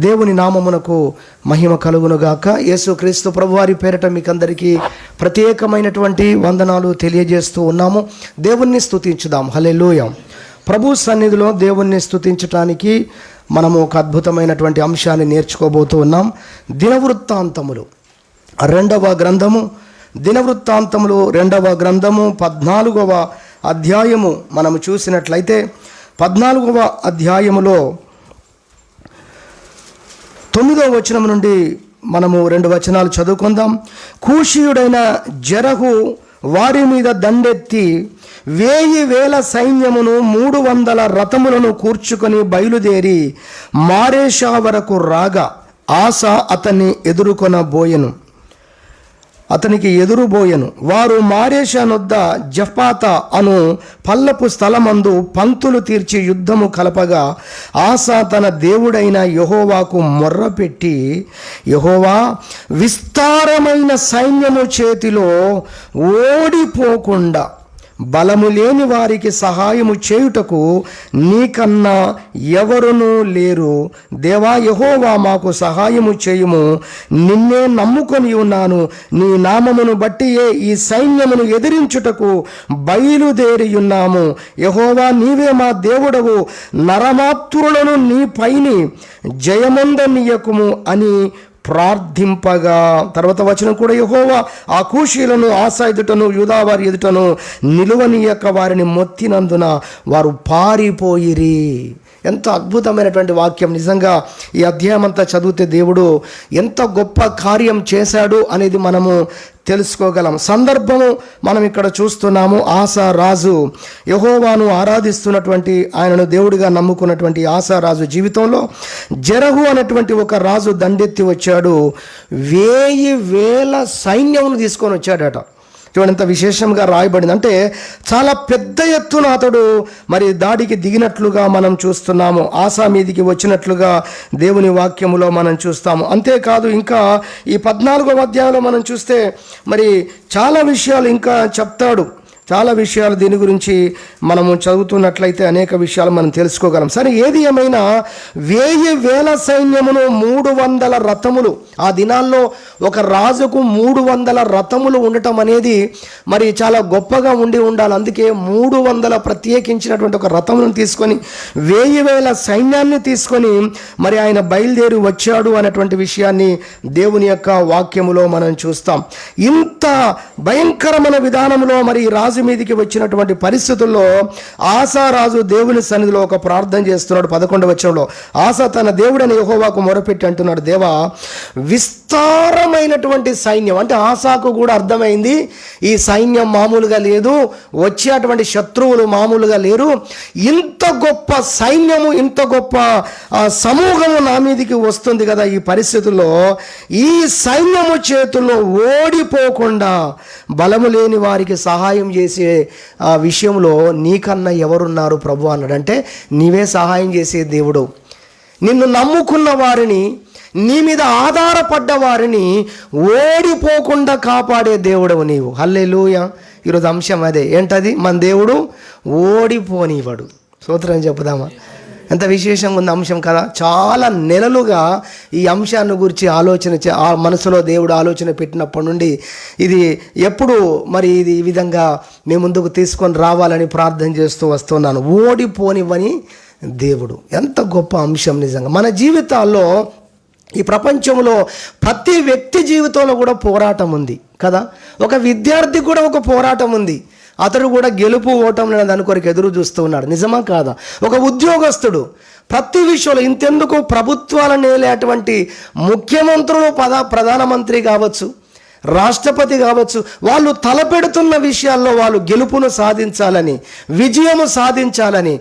దేవుని నామమునకు మహిమ కలుగునుగాక. యేసుక్రీస్తు ప్రభువారి పేరిట మీకందరికీ ప్రత్యేకమైనటువంటి వందనాలు తెలియజేస్తూ ఉన్నాము. దేవుణ్ణి స్తుతించుదాం. హల్లెలూయా. ప్రభు సన్నిధిలో దేవుణ్ణి స్తుతించటానికి మనము ఒక అద్భుతమైనటువంటి అంశాన్ని నేర్చుకోబోతూ ఉన్నాం. దినవృత్తాంతములు 2వ గ్రంథము, దినవృత్తాంతములు 2వ గ్రంథము 14వ అధ్యాయము మనము చూసినట్లయితే 14వ అధ్యాయములో 9వ వచనం నుండి మనము 2 వచనాలు చదువుకుందాం. కూషీయుడైన జెరహు వారి మీద దండెత్తి 1000 సైన్యమును 300 రథములను కూర్చుకొని బయలుదేరి మారేషా వరకు రాగా ఆసా అతనికి ఎదురుబోయెను. వారు మారేషా నొద్ద జఫాతా అను పల్లపు స్థలమందు పంక్తులు తీర్చి యుద్ధము కలపగా ఆసా తన దేవుడైన యెహోవాకు మొర్రపెట్టి, యెహోవా, విస్తారమైన సైన్యము చేతిలో ఓడిపోకుండా బలము లేని వారికి సహాయము చేయుటకు నీకన్నా ఎవరునూ లేరు. దేవా యెహోవా, మాకు సహాయము చేయుము. నిన్నే నమ్ముకొని ఉన్నాను. నీ నామమును బట్టియే ఈ సైన్యమును ఎదిరించుటకు బయలుదేరి ఉన్నాము. యెహోవా, నీవే మా దేవుడవు. నరమాత్రులను నీ పైని జయముందనీయకుము అని ప్రార్థింపగా, తర్వాత వచనం కూడా, యెహోవా ఆ కూషీలను ఆసా ఎదుటను యూదా వారి ఎదుటను నిలువనీయక వారిని మొత్తినందున వారు పారిపోయిరి. ఎంత అద్భుతమైనటువంటి వాక్యం. నిజంగా ఈ అధ్యాయం అంతా చదివితే దేవుడు ఎంత గొప్ప కార్యం చేశాడు అనేది మనము తెలుసుకోగలం. సందర్భము మనం ఇక్కడ చూస్తున్నాము. ఆసా రాజు యెహోవాను ఆరాధిస్తున్నటువంటి, ఆయనను దేవుడిగా నమ్ముకున్నటువంటి ఆసా రాజు జీవితంలో జెరహు అనేటువంటి ఒక రాజు దండెత్తి వచ్చాడు. 1000 సైన్యమును తీసుకొని వచ్చాడట. చూడండి ఎంత విశేషంగా రాయబడింది. అంటే చాలా పెద్ద ఎత్తున అతడు మరి దాడికి దిగినట్లుగా మనం చూస్తున్నాము. ఆసా మీదికి వచ్చినట్లుగా దేవుని వాక్యములో మనం చూస్తాము. అంతేకాదు, ఇంకా ఈ 14వ అధ్యాయంలో మనం చూస్తే మరి చాలా విషయాలు ఇంకా చెప్తాడు. చాలా విషయాలు దీని గురించి మనము చదువుతున్నట్లయితే అనేక విషయాలు మనం తెలుసుకోగలం. సరే, ఏది ఏమైనా 1000 సైన్యమును 300 రథములు, ఆ దినాల్లో ఒక రాజుకు 300 రథములు ఉండటం అనేది మరి చాలా గొప్పగా ఉండాలి. అందుకే 300 ప్రత్యేకించినటువంటి ఒక రథములను తీసుకొని 1000 సైన్యాన్ని తీసుకొని మరి ఆయన బయలుదేరి వచ్చాడు అనేటువంటి విషయాన్ని దేవుని యొక్క వాక్యములో మనం చూస్తాం. ఇంత భయంకరమైన విధానంలో మరి రాజు మీదికి వచ్చినటువంటి పరిస్థితుల్లో ఆసా రాజు దేవుని సన్నిధిలో ఒక ప్రార్థన చేస్తున్నాడు. 11వ వచనంలో ఆసా తన దేవుడైన యెహోవాకు మొరపెట్టి అంటున్నాడు, దేవా, విస్తారమైనటువంటి సైన్యం, అంటే ఆసాకు కూడా అర్థమైంది ఈ సైన్యం మామూలుగా లేదు, వచ్చేటువంటి శత్రువులు మామూలుగా లేరు, ఇంత గొప్ప సైన్యము, ఇంత గొప్ప సమూహము నా మీదికి వస్తుంది కదా. ఈ పరిస్థితుల్లో ఈ సైన్యము చేతుల్లో ఓడిపోకుండా బలము లేని వారికి సహాయం చేసే ఆ విషయంలో నీకన్నా ఎవరున్నారు ప్రభు అన్నాడు. అంటే నీవే సహాయం చేసే దేవుడు. నిన్ను నమ్ముకున్న వారిని, నీ మీద ఆధారపడ్డ వారిని ఓడిపోకుండా కాపాడే దేవుడవు నీవు. హల్లెలూయా. ఈరోజు అంశం అదే. ఏంటది? మన దేవుడు ఓడిపోనివ్వడు. స్తోత్రం చెప్పుదామా? ఎంత విశేషంగా ఉంది అంశం కదా. చాలా నెలలుగా ఈ అంశాన్ని గురించి ఆ మనసులో దేవుడు ఆలోచన పెట్టినప్పటి నుండి ఇది ఎప్పుడు మరి ఇది ఈ విధంగా మీ ముందుకు తీసుకొని రావాలని ప్రార్థన చేస్తూ వస్తున్నాను. ఓడిపోనివ్వని దేవుడు. ఎంత గొప్ప అంశం నిజంగా. మన జీవితాల్లో, ఈ ప్రపంచంలో ప్రతి వ్యక్తి జీవితంలో కూడా పోరాటం ఉంది కదా. ఒక విద్యార్థి కూడా ఒక పోరాటం ఉంది. అతడు కూడా గెలుపు ఓటం లేని దాని కొరకు ఎదురు చూస్తూ ఉన్నాడు. నిజమా కాదా? ఒక ఉద్యోగస్తుడు ప్రతి విషయంలో, ఇంతెందుకు ప్రభుత్వాలను నేలేటువంటి ముఖ్యమంత్రులు, ప్రధానమంత్రి కావచ్చు, రాష్ట్రపతి కావచ్చు, వాళ్ళు తలపెడుతున్న విషయాల్లో వాళ్ళు గెలుపును సాధించాలని, విజయము సాధించాలని,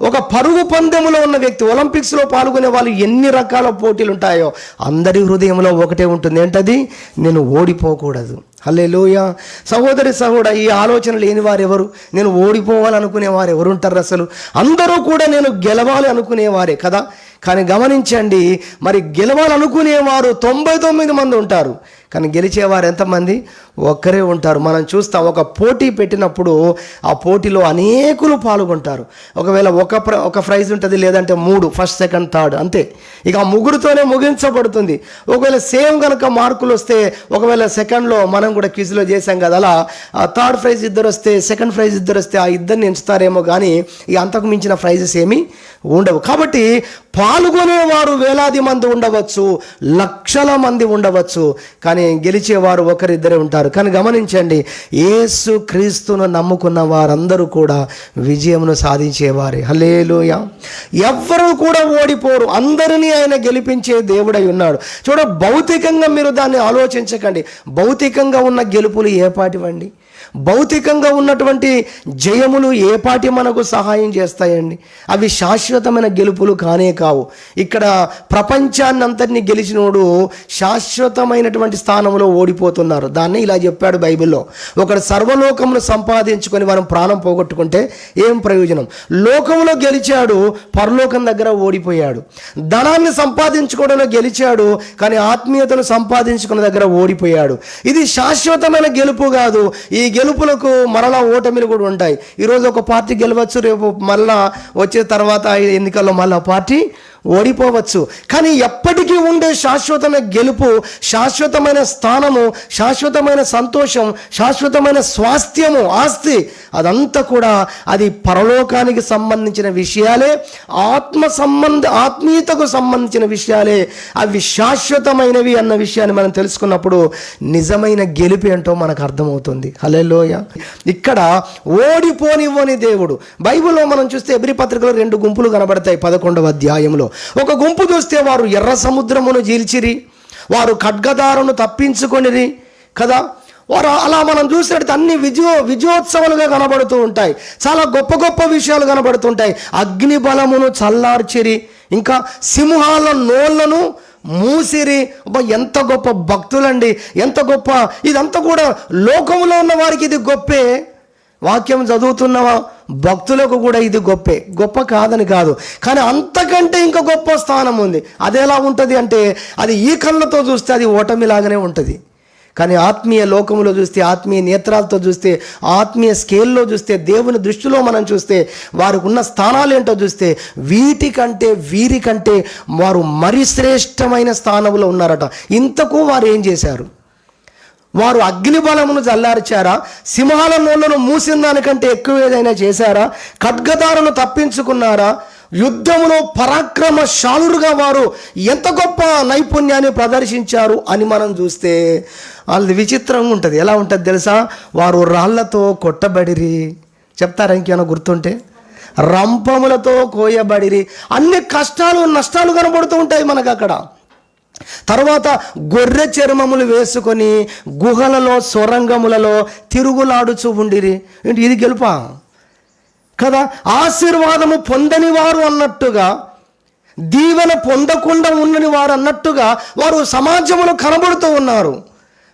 ఒక పరుగు పందెములో ఉన్న వ్యక్తి, ఒలింపిక్స్లో పాల్గొనే వాళ్ళు ఎన్ని రకాల పోటీలు ఉంటాయో అందరి హృదయంలో ఒకటే ఉంటుంది. ఏంటది? నేను ఓడిపోకూడదు. హల్లెలూయా. సహోదరి సహోదర, ఈ ఆలోచన లేని వారు ఎవరు? నేను ఓడిపోవాలనుకునే వారు ఎవరు ఉంటారు అసలు? అందరూ కూడా నేను గెలవాలి అనుకునేవారే కదా. కానీ గమనించండి, మరి గెలవాలనుకునేవారు 99 మంది ఉంటారు, కానీ గెలిచేవారు ఎంతమంది? ఒక్కరే ఉంటారు. మనం చూస్తాం, ఒక పోటీ పెట్టినప్పుడు ఆ పోటీలో అనేకులు పాల్గొంటారు. ఒకవేళ ఒక ప్రైజ్ ఉంటుంది, లేదంటే 3, ఫస్ట్ సెకండ్ థర్డ్, అంతే. ఇక ఆ ముగ్గురుతోనే ముగించబడుతుంది. ఒకవేళ సేమ్ కనుక మార్కులు వస్తే, ఒకవేళ సెకండ్లో మనం కూడా క్విజ్లో చేసాం కదా, అలా థర్డ్ ప్రైజ్ ఇద్దరు వస్తే, సెకండ్ ప్రైజ్ ఇద్దరు వస్తే ఆ ఇద్దరిని ఎంచుతారేమో, కానీ ఇక అంతకు మించిన ప్రైజెస్ ఏమీ ఉండవు. కాబట్టి పాల్గొనేవారు వేలాది మంది ఉండవచ్చు, లక్షల మంది ఉండవచ్చు, కానీ గెలిచేవారు ఒకరిద్దరే ఉంటారు. కానీ గమనించండి, యేసు క్రీస్తును నమ్ముకున్న వారందరూ కూడా విజయమును సాధించేవారే. హల్లెలూయా. ఎవ్వరూ కూడా ఓడిపోరు, అందరినీ ఆయన గెలిపించే దేవుడై ఉన్నాడు. చూడ, భౌతికంగా మీరు దాన్ని ఆలోచించకండి. భౌతికంగా ఉన్న గెలుపులు ఏ పాటివండి? భౌతికంగా ఉన్నటువంటి జయములు ఏ పాటి మనకు సహాయం చేస్తాయండి? అవి శాశ్వతమైన గెలుపులు కానే కావు. ఇక్కడ ప్రపంచాన్ని అంతటినీ గెలిచినోడు శాశ్వతమైనటువంటి స్థానంలో ఓడిపోతున్నారు. దాన్ని ఇలా చెప్పాడు బైబిల్లో, ఒకడు సర్వలోకమును సంపాదించుకొని వారు ప్రాణం పోగొట్టుకుంటే ఏం ప్రయోజనం? లోకంలో గెలిచాడు, పరలోకం దగ్గర ఓడిపోయాడు. ధనాన్ని సంపాదించుకోవడంలో గెలిచాడు, కానీ ఆత్మీయతను సంపాదించుకున్న దగ్గర ఓడిపోయాడు. ఇది శాశ్వతమైన గెలుపు కాదు. ఈ గెలుపులకు మరలా ఓటమిలు కూడా ఉంటాయి. ఈరోజు ఒక పార్టీ గెలవచ్చు, రేపు మళ్ళా వచ్చే తర్వాత ఎన్నికల్లో మళ్ళా పార్టీ ఓడిపోవచ్చు. కానీ ఎప్పటికీ ఉండే శాశ్వతమైన గెలుపు, శాశ్వతమైన స్థానము, శాశ్వతమైన సంతోషం, శాశ్వతమైన స్వాస్థ్యము, ఆస్తి, అదంతా కూడా అది పరలోకానికి సంబంధించిన విషయాలే, ఆత్మీయతకు సంబంధించిన విషయాలే. అవి శాశ్వతమైనవి అన్న విషయాన్ని మనం తెలుసుకున్నప్పుడు నిజమైన గెలుపు ఏంటో మనకు అర్థమవుతుంది. హల్లెలూయా. ఇక్కడ ఓడిపోనివ్వని దేవుడు. బైబిల్లో మనం చూస్తే ఎబ్రీ పత్రికలో 2 గుంపులు కనబడతాయి 11వ అధ్యాయంలో. ఒక గుంపు చూస్తే వారు ఎర్ర సముద్రమును చీల్చిరి, వారు ఖడ్గదారును తప్పించుకొనిరి కదా. వారు అలా మనం చూసినట్టు అన్ని విజయోత్సవాలుగా కనబడుతూ ఉంటాయి. చాలా గొప్ప గొప్ప విషయాలు కనబడుతుంటాయి. అగ్ని బలమును చల్లార్చిరి, ఇంకా సింహాల నోళ్లను మూసిరి. ఎంత గొప్ప భక్తులండి, ఎంత గొప్ప! ఇదంతా కూడా లోకంలో ఉన్న వారికి ఇది గొప్పే, వాక్యం చదువుతున్న భక్తులకు కూడా ఇది గొప్పే. గొప్ప కాదని కాదు, కానీ అంతకంటే ఇంకా గొప్ప స్థానం ఉంది. అది ఎలా ఉంటుంది అంటే, అది ఈ కళ్ళతో చూస్తే అది ఓటమిలాగానే ఉంటుంది. కానీ ఆత్మీయ లోకంలో చూస్తే, ఆత్మీయ నేత్రాలతో చూస్తే, ఆత్మీయ స్కేల్లో చూస్తే, దేవుని దృష్టిలో మనం చూస్తే, వారికి ఉన్న స్థానాలు ఏంటో చూస్తే, వీరికంటే వారు మరి శ్రేష్టమైన స్థానంలో ఉన్నారట. ఇంతకు వారు ఏం చేశారు? వారు అగ్ని బలమును చల్లార్చారా? సింహాల నోళ్లను మూసిన దానికంటే ఎక్కువ ఏదైనా చేశారా? ఖడ్గదారును తప్పించుకున్నారా? యుద్ధములో పరాక్రమశాలురుగా వారు ఎంత గొప్ప నైపుణ్యాన్ని ప్రదర్శించారు అని మనం చూస్తే వాళ్ళది విచిత్రంగా ఉంటుంది. ఎలా ఉంటుంది తెలుసా? వారు రాళ్లతో కొట్టబడిరి. చెప్తారా ఇంకేమైనా గుర్తుంటే? రంపములతో కోయబడిరి. అన్ని కష్టాలు నష్టాలు కనబడుతూ ఉంటాయి మనకు అక్కడ. తర్వాత గొర్రె చర్మములు వేసుకొని గుహలలో సొరంగములలో తిరుగులాడుచూ ఉండిరి. ఏంటి ఇది గెలుపా కదా? ఆశీర్వాదము పొందని వారు అన్నట్టుగా, దీవెన పొందకుండా ఉన్నని వారు అన్నట్టుగా వారు సమాజంలో కనబడుతూ ఉన్నారు.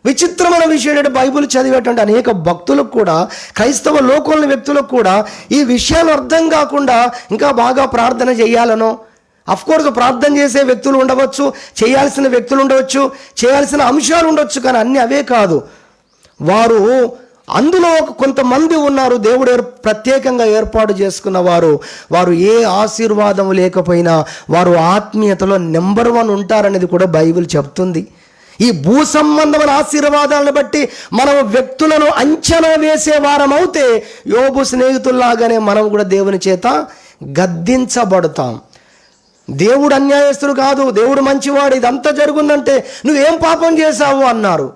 విచిత్రమైన విషయం ఏంటంటే, బైబిల్ చదివేటువంటి అనేక భక్తులకు కూడా, క్రైస్తవ లోకంలో వ్యక్తులకు కూడా ఈ విషయాలు అర్థం కాకుండా ఇంకా బాగా ప్రార్థన చేయాలనో, అఫ్కోర్స్ ప్రార్థన చేసే వ్యక్తులు ఉండవచ్చు, చేయాల్సిన వ్యక్తులు ఉండవచ్చు, చేయాల్సిన అంశాలు ఉండొచ్చు, కానీ అన్నీ అవే కాదు. వారు అందులో కొంతమంది ఉన్నారు, దేవుడు ప్రత్యేకంగా ఏర్పాటు చేసుకున్న వారు ఏ ఆశీర్వాదం లేకపోయినా వారు ఆత్మీయతలో నెంబర్ 1 ఉంటారనేది కూడా బైబిల్ చెప్తుంది. ఈ భూ సంబంధమైన ఆశీర్వాదాలను బట్టి మనం వ్యక్తులను అంచనా వేసే వారం అవుతే, యోబు స్నేహితుల్లాగానే మనం కూడా దేవుని చేత గద్దించబడతాం. దేవుడు అన్యాయస్తుడు కాదు, దేవుడు మంచివాడు, ఇదంతా జరుగుందంటే నువ్వేం పాపం చేశావు అన్నారు.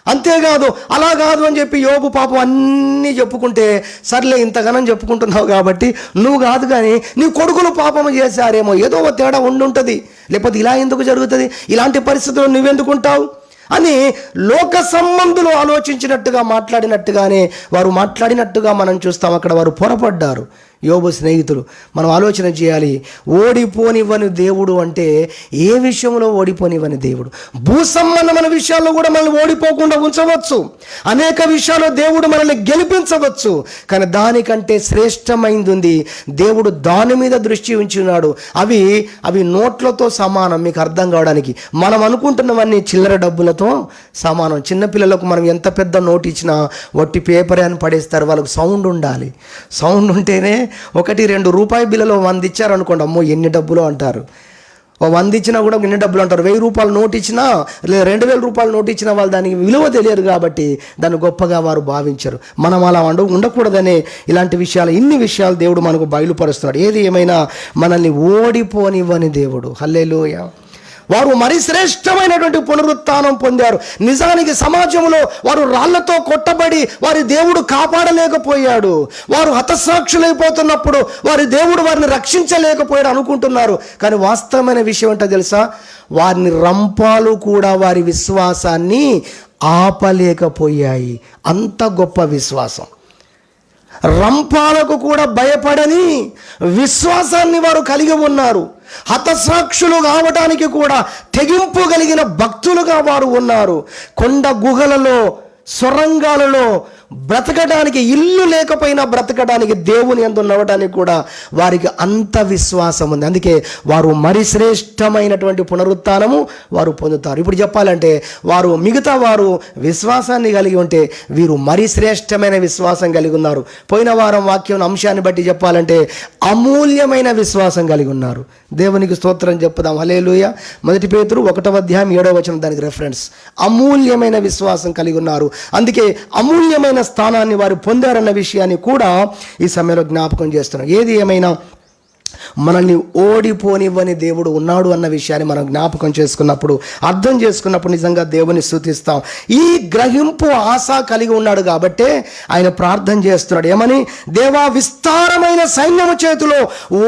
అంతేకాదు, అలా కాదు అని చెప్పి యోబు పాపం అన్నీ చెప్పుకుంటే, సర్లే ఇంతగానం చెప్పుకుంటున్నావు కాబట్టి నువ్వు కాదు, కానీ నీ కొడుకులు పాపం చేశారేమో, ఏదో ఒక తేడా ఉండుంటుంది, లేకపోతే ఇలా ఎందుకు జరుగుతుంది, ఇలాంటి పరిస్థితుల్లో నువ్వెందుకుంటావు అని లోక సంబంధులు ఆలోచించినట్టుగా మాట్లాడినట్టుగానే వారు మాట్లాడినట్టుగా మనం చూస్తాం. అక్కడ వారు పొరపడ్డారు. యోబు స్నేహితులు. మనం ఆలోచన చేయాలి, ఓడిపోనివ్వని దేవుడు అంటే ఏ విషయంలో ఓడిపోనివ్వని దేవుడు? భూసంబంధమైన విషయాల్లో కూడా మనల్ని ఓడిపోకుండా ఉంచవచ్చు. అనేక విషయాల్లో దేవుడు మనల్ని గెలిపించవచ్చు. కానీ దానికంటే శ్రేష్టమైంది ఉంది, దేవుడు దాని మీద దృష్టి ఉంచి ఉన్నాడు. అవి నోట్లతో సమానం. మీకు అర్థం కావడానికి, మనం అనుకుంటున్నవన్నీ చిల్లర డబ్బులతో సమానం. చిన్నపిల్లలకు మనం ఎంత పెద్ద నోట్ ఇచ్చినా వట్టి పేపర్ అని పడేస్తారు. వాళ్ళకు సౌండ్ ఉండాలి. సౌండ్ ఉంటేనే 1-2 రూపాయి బిల్లలో 100 ఇచ్చారనుకోండి, అమ్మో ఎన్ని డబ్బులు అంటారు. 100 ఇచ్చినా కూడా ఎన్ని డబ్బులు అంటారు. 1000 రూపాయల నోట్ ఇచ్చినా లేదా 2000 రూపాయల నోట్ ఇచ్చినా వాళ్ళు దానికి విలువ తెలియదు కాబట్టి దాన్ని గొప్పగా వారు భావించరు. మనం అలా ఉండకూడదనే ఇలాంటి విషయాలు, ఇన్ని విషయాలు దేవుడు మనకు బయలుపరుస్తున్నాడు. ఏది ఏమైనా మనల్ని ఓడిపోనివ్వని దేవుడు. హల్లెలూయా. వారు మరి శ్రేష్టమైనటువంటి పునరుత్థానం పొందారు. నిజానికి సమాజంలో వారు రాళ్లతో కొట్టబడి వారి దేవుడు కాపాడలేకపోయాడు. వారు హతసాక్షులైపోతున్నప్పుడు వారి దేవుడు వారిని రక్షించలేకపోయాడు అనుకుంటున్నారు. కానీ వాస్తవమైన విషయం ఏంటో తెలుసా? వారిని రంపాలు కూడా వారి విశ్వాసాన్ని ఆపలేకపోయాయి. అంత గొప్ప విశ్వాసం. రంపాలకు కూడా భయపడని విశ్వాసాన్ని వారు కలిగి ఉన్నారు. హతసాక్షులు కావడానికి కూడా తెగింపు కలిగిన భక్తులుగా వారు ఉన్నారు. కొండ గుహలలో, సొరంగాలలో బ్రతకడానికి, ఇల్లు లేకపోయినా బ్రతకడానికి, దేవుని యందు నడవడానికి కూడా వారికి అంత విశ్వాసం ఉంది. అందుకే వారు మరి శ్రేష్టమైనటువంటి పునరుత్థానము వారు పొందుతారు. ఇప్పుడు చెప్పాలంటే మిగతా వారు విశ్వాసాన్ని కలిగి ఉంటే వీరు మరి శ్రేష్టమైన విశ్వాసం కలిగి ఉన్నారు. పోయిన వారం వాక్యం అంశాన్ని బట్టి చెప్పాలంటే అమూల్యమైన విశ్వాసం కలిగి ఉన్నారు. దేవునికి స్తోత్రం చెప్పుదాం. హల్లెలూయా. 1 పేతురు 1:7 దానికి రెఫరెన్స్. అమూల్యమైన విశ్వాసం కలిగి ఉన్నారు. అందుకే అమూల్యమైన స్థానాన్ని వారు పొందారన్న విషయాన్ని కూడా ఈ సమయంలో జ్ఞాపకం చేస్తున్నారు. ఏది ఏమైనా మనల్ని ఓడిపోనివ్వని దేవుడు ఉన్నాడు అన్న విషయాన్ని మనం జ్ఞాపకం చేసుకున్నప్పుడు, అర్థం చేసుకున్నప్పుడు నిజంగా దేవుని స్తుతిస్తాం. ఈ గ్రహింపు ఆశ కలిగి ఉన్నాడు కాబట్టే ఆయన ప్రార్థన చేస్తున్నాడు. ఏమని? దేవా, విస్తారమైన సైన్యము చేతిలో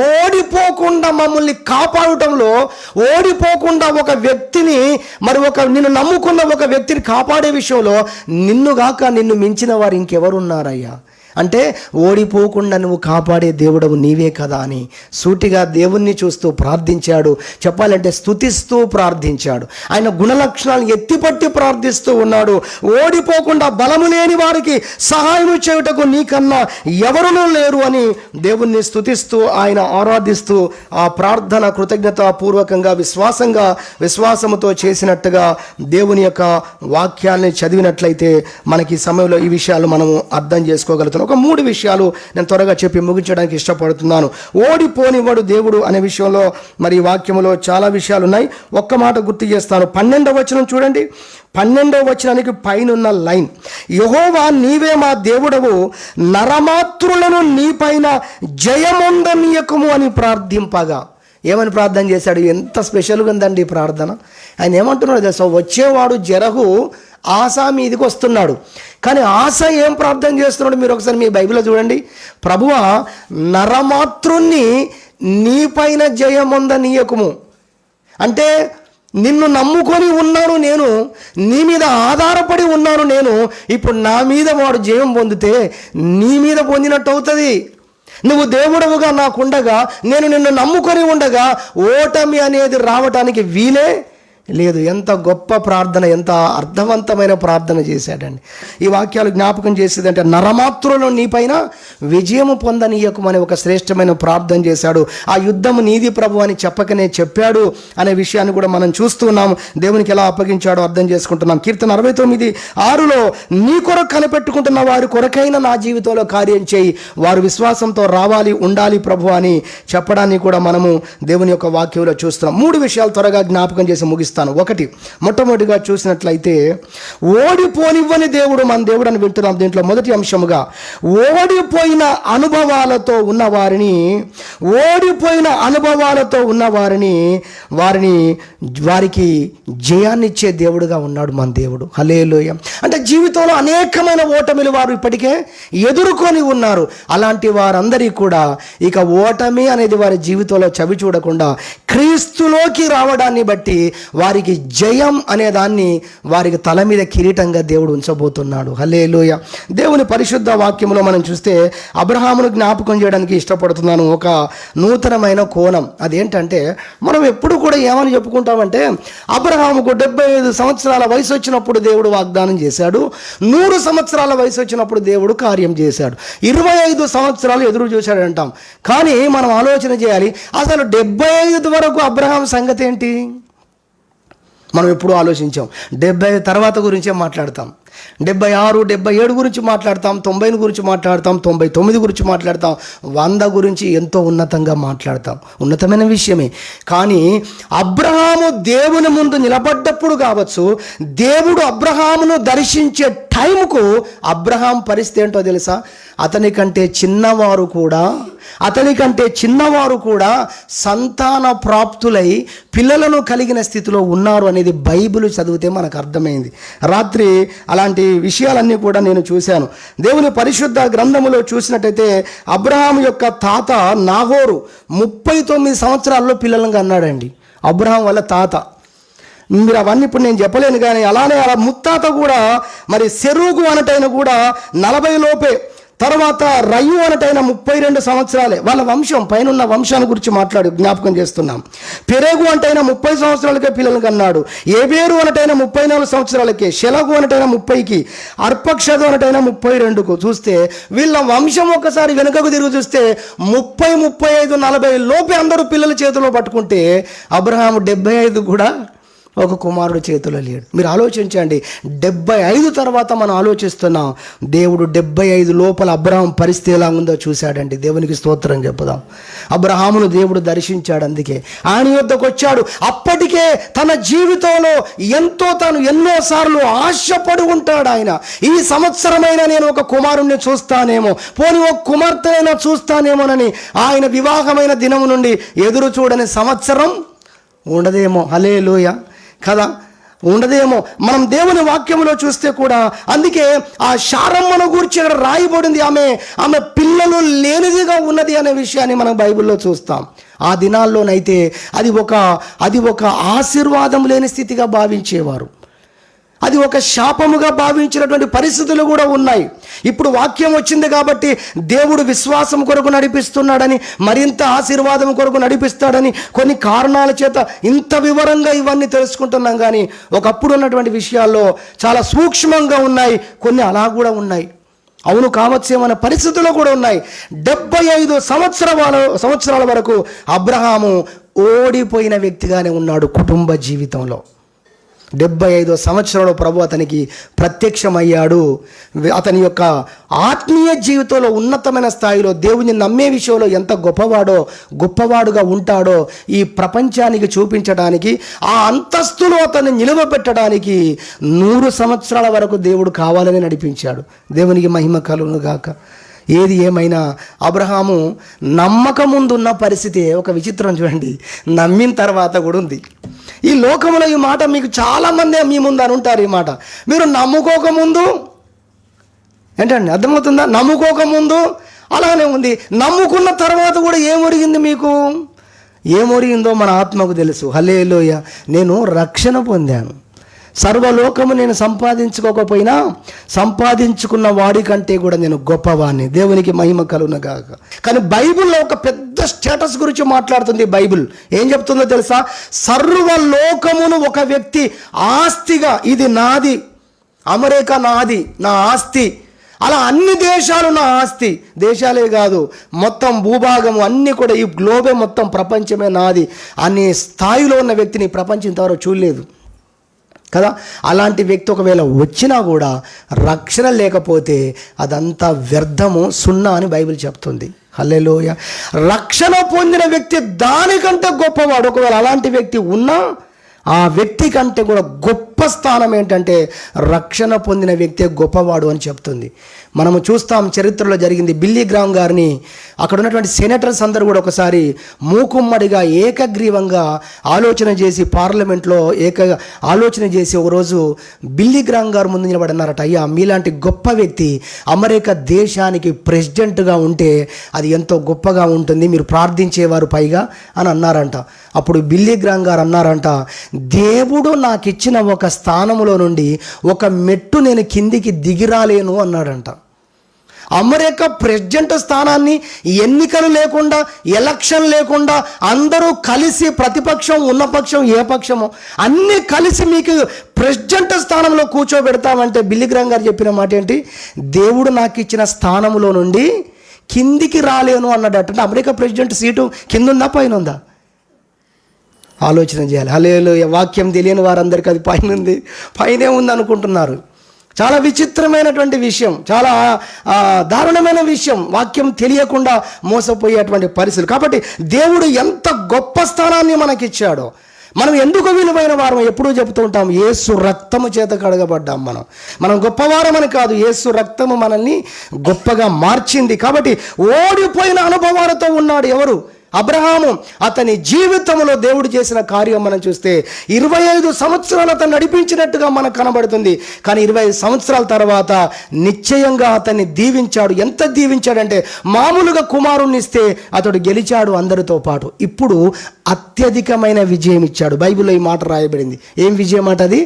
ఓడిపోకుండా మమ్మల్ని కాపాడటంలో, ఓడిపోకుండా ఒక వ్యక్తిని, నిన్ను నమ్ముకున్న ఒక వ్యక్తిని కాపాడే విషయంలో నిన్ను మించిన వారు ఇంకెవరున్నారయ్యా? అంటే ఓడిపోకుండా నువ్వు కాపాడే దేవుడవు నీవే కదా అని సూటిగా దేవుణ్ణి చూస్తూ ప్రార్థించాడు. చెప్పాలంటే స్తుతిస్తూ ప్రార్థించాడు. ఆయన గుణలక్షణాలు ఎత్తిపట్టి ప్రార్థిస్తూ ఉన్నాడు. ఓడిపోకుండా బలము లేని వారికి సహాయం చేయుటకు నీకన్నా ఎవరునూ లేరు అని దేవుణ్ణి స్తుతిస్తూ ఆయన ఆరాధిస్తూ ఆ ప్రార్థన కృతజ్ఞతాపూర్వకంగా విశ్వాసముతో చేసినట్టుగా దేవుని యొక్క వాక్యాన్ని చదివినట్లయితే మనకి ఈ సమయంలో ఈ విషయాలు మనము అర్థం చేసుకోగలుగుతాం. ఒక 3 విషయాలు నేను త్వరగా చెప్పి ముగించడానికి ఇష్టపడుతున్నాను. ఓడిపోనివాడు దేవుడు అనే విషయంలో మరి వాక్యములో చాలా విషయాలు ఉన్నాయి. ఒక్క మాట గుర్తు చేస్తాను. 12వ వచనం చూడండి. 12వ వచనానికి పైనున్న లైన్, యెహోవా నీవే మా దేవుడవు, నరమాత్రులను నీపైన జయముండనీయకము అని ప్రార్థింపగా. ఏమని ప్రార్థన చేశాడు? ఎంత స్పెషల్గా ఉందండి ఈ ప్రార్థన. ఆయన ఏమంటున్నాడు తెలుసా? వచ్చేవాడు జరహు ఆశ మీదికి వస్తున్నాడు. కానీ ఆశ ఏం ప్రార్థన చేస్తున్నాడు? మీరు ఒకసారి మీ బైబిల్లో చూడండి. ప్రభువా, నరమాతృణ్ణి నీపైన జయముందనీయకము. అంటే నిన్ను నమ్ముకొని ఉన్నాను నేను, నీ మీద ఆధారపడి ఉన్నాను నేను. ఇప్పుడు నా మీద వాడు జయం పొందితే నీ మీద పొందినట్టు అవుతుంది. నువ్వు దేవుడవుగా నాకుండగా, నేను నిన్ను నమ్ముకొని ఉండగా ఓటమి అనేది రావటానికి వీలే లేదు. ఎంత గొప్ప ప్రార్థన, ఎంత అర్థవంతమైన ప్రార్థన చేశాడండి. ఈ వాక్యాలు జ్ఞాపకం చేసేదంటే నరమాత్రులను నీపైన విజయము పొందనీయకమని ఒక శ్రేష్టమైన ప్రార్థన చేశాడు. ఆ యుద్ధము నీది ప్రభు అని చెప్పకనే చెప్పాడు అనే విషయాన్ని కూడా మనం చూస్తున్నాం. దేవునికి ఎలా అప్పగించాడో అర్థం చేసుకుంటున్నాం. కీర్తన 69:6 నీ కొరకు కనిపెట్టుకుంటున్న వారి కొరకైనా నా జీవితంలో కార్యం చేయి, వారు విశ్వాసంతో రావాలి, ఉండాలి ప్రభు అని చెప్పడాన్ని కూడా మనము దేవుని యొక్క వాక్యంలో చూస్తున్నాం. 3 విషయాలు త్వరగా జ్ఞాపకం చేసి ముగిస్తాను. 1, మొట్టమొదటిగా చూసినట్లయితే ఓడిపోనివ్వని దేవుడు మన దేవుడు అని వింటున్నాం. దీంట్లో మొదటి అంశముగా ఓడిపోయిన అనుభవాలతో ఉన్నవారిని వారికి జయాన్నిచ్చే దేవుడుగా ఉన్నాడు మన దేవుడు. హల్లెలూయా. అంటే జీవితంలో అనేకమైన ఓటమిలు వారు ఇప్పటికే ఎదుర్కొని ఉన్నారు. అలాంటి వారందరికీ కూడా ఇక ఓటమి అనేది వారి జీవితంలో చవి చూడకుండా క్రీస్తులోకి రావడాన్ని బట్టి వారికి జయం అనే దాన్ని వారికి తల మీద కిరీటంగా దేవుడు ఉంచబోతున్నాడు. హల్లెలూయా. దేవుని పరిశుద్ధ వాక్యంలో మనం చూస్తే అబ్రహామును జ్ఞాపకం చేయడానికి ఇష్టపడుతున్నాను ఒక నూతనమైన కోణం. అదేంటంటే మనం ఎప్పుడు కూడా ఏమని చెప్పుకుంటామంటే అబ్రహాముకు 75 సంవత్సరాల వయసు వచ్చినప్పుడు దేవుడు వాగ్దానం చేశాడు, 100 సంవత్సరాల వయసు వచ్చినప్పుడు దేవుడు కార్యం చేశాడు, 25 సంవత్సరాలు ఎదురు చూశాడు అంటాం. కానీ మనం ఆలోచన చేయాలి, అసలు 75 వరకు అబ్రహాం సంగతి ఏంటి? మనం ఎప్పుడు ఆలోచించాం. 75 తర్వాత గురించే మాట్లాడతాం, 76, 77 గురించి మాట్లాడతాం, 90 గురించి మాట్లాడతాం, 99 గురించి మాట్లాడతాం, 100 గురించి ఎంతో ఉన్నతంగా మాట్లాడతాం. ఉన్నతమైన విషయమే. కానీ అబ్రహాము దేవుని ముందు నిలబడ్డప్పుడు కావచ్చు, దేవుడు అబ్రహామును దర్శించే టైంకు అబ్రహాం పరిస్థితి ఏంటో తెలుసా? అతని కంటే చిన్నవారు కూడా సంతాన ప్రాప్తులై పిల్లలను కలిగిన స్థితిలో ఉన్నారు అనేది బైబిల్ చదివితే మనకు అర్థమైంది. రాత్రి అలాంటి విషయాలన్నీ కూడా నేను చూశాను. దేవుని పరిశుద్ధ గ్రంథములో చూసినట్టయితే అబ్రహాం యొక్క తాత నాహోరు 39 సంవత్సరాల్లో పిల్లలను కన్నాడండి. అబ్రహాం వాళ్ళ తాత. మీరు అవన్నీ ఇప్పుడు నేను చెప్పలేను. కానీ అలానే అలా ముత్తాత కూడా మరి సెరూగు అనటైన కూడా 40 లోపే, తర్వాత రయ్యు అనటైన 32 సంవత్సరాలే. వాళ్ళ వంశం పైన వంశాన్ని గురించి జ్ఞాపకం చేస్తున్నాం. పెరేగు అంటైన 30 సంవత్సరాలకే పిల్లలు కన్నాడు. ఏబేరు అనటైన 34 సంవత్సరాలకే, షెలగు అనటైన 30కి, అర్పక్షదు అనటైన 32కు. చూస్తే వీళ్ళ వంశం ఒకసారి వెనుకకు తిరిగి చూస్తే 30, 35, 40 లోపే అందరూ పిల్లల చేతిలో పట్టుకుంటే అబ్రహాము 75 కూడా ఒక కుమారుడు చేతిలో లేడు. మీరు ఆలోచించండి. 75 తర్వాత మనం ఆలోచిస్తున్నాం. దేవుడు 75 లోపల అబ్రహాం పరిస్థితి ఎలా ఉందో చూశాడండి. దేవునికి స్తోత్రం చెప్పుదాం. అబ్రహామును దేవుడు దర్శించాడు. అందుకే ఆయన యొద్దకు వచ్చాడు. అప్పటికే తన జీవితంలో తాను ఎన్నోసార్లు ఆశపడి ఉంటాడు. ఆయన ఈ సంవత్సరమైనా నేను ఒక కుమారుణ్ణి చూస్తానేమో, పోనీ ఒక కుమార్తెనైనా చూస్తానేమోనని ఆయన వివాహమైన దినం నుండి ఎదురు చూడని సంవత్సరం ఉండదేమో. హల్లెలూయా కదా, ఉండదేమో. మనం దేవుని వాక్యంలో చూస్తే కూడా అందుకే ఆ శారమ్మను గురించి అక్కడ రాయబడింది, ఆమె పిల్లలు లేనిదిగా ఉన్నది అనే విషయాన్ని మనం బైబిల్లో చూస్తాం. ఆ దినాల్లోనైతే అది ఒక ఆశీర్వాదం లేని స్థితిగా భావించేవారు. అది ఒక శాపముగా భావించినటువంటి పరిస్థితులు కూడా ఉన్నాయి. ఇప్పుడు వాక్యం వచ్చింది కాబట్టి దేవుడు విశ్వాసం కొరకు నడిపిస్తున్నాడని, మరింత ఆశీర్వాదం కొరకు నడిపిస్తాడని కొన్ని కారణాల చేత ఇంత వివరంగా ఇవన్నీ తెలుసుకుంటున్నాం. కానీ ఒకప్పుడు ఉన్నటువంటి విషయాల్లో చాలా సూక్ష్మంగా ఉన్నాయి, కొన్ని అలా కూడా ఉన్నాయి. అవును కావచ్చేమన్న పరిస్థితులు కూడా ఉన్నాయి. 75 సంవత్సరాల వరకు అబ్రహాము ఓడిపోయిన వ్యక్తిగానే ఉన్నాడు కుటుంబ జీవితంలో. 75 సంవత్సరంలో ప్రభు అతనికి ప్రత్యక్షమయ్యాడు. అతని యొక్క ఆత్మీయ జీవితంలో ఉన్నతమైన స్థాయిలో దేవుని నమ్మే విషయంలో ఎంత గొప్పవాడుగా ఉంటాడో ఈ ప్రపంచానికి చూపించడానికి, ఆ అంతస్తులో అతన్ని నిలువబెట్టడానికి 100 సంవత్సరాల వరకు దేవుడు కావాలని నడిపించాడు. దేవునికి మహిమ కలుగును గాక. ఏది ఏమైనా అబ్రహాము నమ్మకం ముందున్న పరిస్థితి ఒక విచిత్రం చూడండి, నమ్మిన తర్వాత కూడా ఉంది. ఈ లోకంలో ఈ మాట మీకు చాలామంది మీ ముందు అని ఉంటారు. ఈ మాట మీరు నమ్ముకోకముందు ఏంటండి, అర్థమవుతుందా? నమ్ముకోకముందు అలానే ఉంది, నమ్ముకున్న తర్వాత కూడా ఏమొరిగింది మీకు? ఏమొరిగిందో మన ఆత్మకు తెలుసు. హల్లెలూయా. నేను రక్షణ పొందాను, సర్వలోకము నేను సంపాదించుకోకపోయినా సంపాదించుకున్న వాడి కంటే కూడా నేను గొప్పవాడిని. దేవునికి మహిమ కలుగును గాక. కానీ బైబిల్లో ఒక పెద్ద స్టేటస్ గురించి మాట్లాడుతుంది. బైబిల్ ఏం చెప్తుందో తెలుసా? సర్వలోకమును ఒక వ్యక్తి ఆస్తిగా, ఇది నాది, అమెరికా నాది, నా ఆస్తి, అలా అన్ని దేశాలు నా ఆస్తి, దేశాలే కాదు మొత్తం భూభాగము అన్నీ కూడా, ఈ గ్లోబే మొత్తం ప్రపంచమే నాది అనే స్థాయిలో ఉన్న వ్యక్తిని ప్రపంచం ఇంతవరకు చూడలేదు కదా. అలాంటి వ్యక్తి ఒకవేళ వచ్చినా కూడా రక్షణ లేకపోతే అదంతా వ్యర్థము, సున్నా అని బైబిల్ చెప్తుంది. హల్లెలూయా. రక్షణ పొందిన వ్యక్తి దానికంటే గొప్పవాడు. ఒకవేళ అలాంటి వ్యక్తి ఉన్నా ఆ వ్యక్తి కంటే కూడా గొప్ప స్థానం ఏంటంటే రక్షణ పొందిన వ్యక్తే గొప్పవాడు అని చెప్తుంది. మనము చూస్తాం, చరిత్రలో జరిగింది. బిల్లీ గ్రామ్ గారిని అక్కడ ఉన్నటువంటి సెనేటర్స్ అందరూ కూడా ఒకసారి మూకుమ్మడిగా ఏకగ్రీవంగా ఆలోచన చేసి పార్లమెంట్లో ఆలోచన చేసి ఒకరోజు బిల్లీ గ్రామ్ గారు ముందు నిలబడినారట. అయ్యా, మీలాంటి గొప్ప వ్యక్తి అమెరికా దేశానికి ప్రెసిడెంట్గా ఉంటే అది ఎంతో గొప్పగా ఉంటుంది, మీరు ప్రార్థించేవారు పైగా అని అన్నారంట. అప్పుడు బిల్లీ గ్రామ్ గారు అన్నారంట, దేవుడు నాకు ఇచ్చిన ఒక స్థానంలో నుండి ఒక మెట్టు నేను కిందికి దిగిరాలేను అన్నాడంట. అమెరికా ప్రెసిడెంట్ స్థానాన్ని ఎన్నికలు లేకుండా, ఎలక్షన్ లేకుండా అందరూ కలిసి, ప్రతిపక్షం ఉన్న పక్షం ఏ పక్షమో అన్నీ కలిసి మీకు ప్రెసిడెంట్ స్థానంలో కూర్చోబెడతామంటే బిల్లీ గ్రామ్ గారు చెప్పిన మాట ఏంటి? దేవుడు నాకు ఇచ్చిన స్థానంలో నుండి కిందికి రాలేను అన్నాడట. అంటే అమెరికా ప్రెసిడెంట్ సీటు కింద ఉందా పైన ఉందా? ఆలోచన చేయాలి. హల్లెలూయా. వాక్యం తెలియని వారందరికీ అది పైన ఉంది, పైనే ఉంది అనుకుంటున్నారు. చాలా విచిత్రమైనటువంటి విషయం, చాలా దారుణమైన విషయం, వాక్యం తెలియకుండా మోసపోయేటువంటి పరిస్థితులు. కాబట్టి దేవుడు ఎంత గొప్ప స్థానాన్ని మనకిచ్చాడో, మనం ఎందుకు విలువైన వారం ఎప్పుడూ చెబుతూ ఉంటాం, యేసు రక్తము చేత కడగబడ్డాం. మనం గొప్పవారమని కాదు, యేసు రక్తము మనల్ని గొప్పగా మార్చింది. కాబట్టి ఓడిపోయిన అనుభవాలతో ఉన్నాడు ఎవరు? అబ్రహాము. అతని జీవితంలో దేవుడు చేసిన కార్యం మనం చూస్తే 25 సంవత్సరాలు అతను నడిపించినట్టుగా మనకు కనబడుతుంది. కానీ 25 సంవత్సరాల తర్వాత నిశ్చయంగా అతన్ని దీవించాడు. ఎంత దీవించాడంటే మామూలుగా కుమారుణ్ణి ఇస్తే అతడు గెలిచాడు అందరితో పాటు. ఇప్పుడు అత్యధికమైన విజయం ఇచ్చాడు. బైబిల్లో ఈ మాట రాయబడింది. ఏం విజయం మాట అది?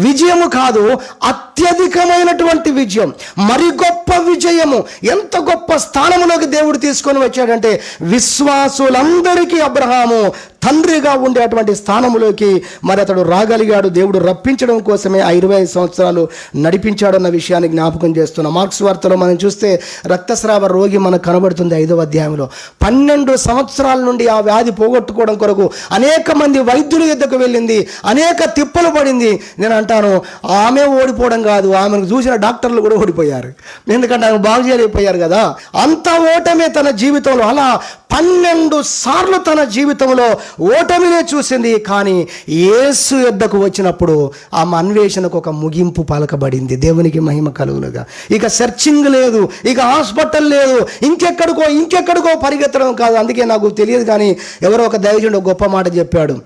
విజయము కాదు, అత్యధికమైనటువంటి విజయం, మరి గొప్ప విజయము. ఎంత గొప్ప స్థానంలోకి దేవుడు తీసుకొని వచ్చాడంటే విశ్వాసులందరికీ అబ్రహాము తండ్రిగా ఉండేటువంటి స్థానంలోకి మరి అతడు రాగలిగాడు. దేవుడు రప్పించడం కోసమే ఆ 25 సంవత్సరాలు నడిపించాడన్న విషయాన్ని జ్ఞాపకం చేస్తున్నాం. మార్క్స్ వార్తలో మనం చూస్తే రక్తస్రావ రోగి మనకు కనబడుతుంది 5వ అధ్యాయంలో. 12 సంవత్సరాల నుండి ఆ వ్యాధి పోగొట్టుకోవడం కొరకు అనేక మంది వైద్యుల యొద్దకు వెళ్ళింది, అనేక తిప్పలు పడింది. నేను అంటాను, ఆమె ఓడిపోవడం కాదు, ఆమెను చూసిన డాక్టర్లు కూడా ఓడిపోయారు. ఎందుకంటే ఆమె బాగు చేయలేకపోయారు కదా. అంత ఓటమే తన జీవితంలో. అలా 12 సార్లు తన జీవితంలో ఓటమినే చూసింది. కానీ యేసు యొద్దకు వచ్చినప్పుడు ఆమె అన్వేషణకు ఒక ముగింపు పలకబడింది. దేవునికి మహిమ కలుగునుగా. ఇక సెర్చింగ్ లేదు, ఇక హాస్పిటల్ లేదు, ఇంకెక్కడికో పరిగెత్తడం కాదు. అందుకే నాకు తెలియదు కానీ ఎవరో ఒక దైవజనుడు గొప్ప మాట చెప్పాడు,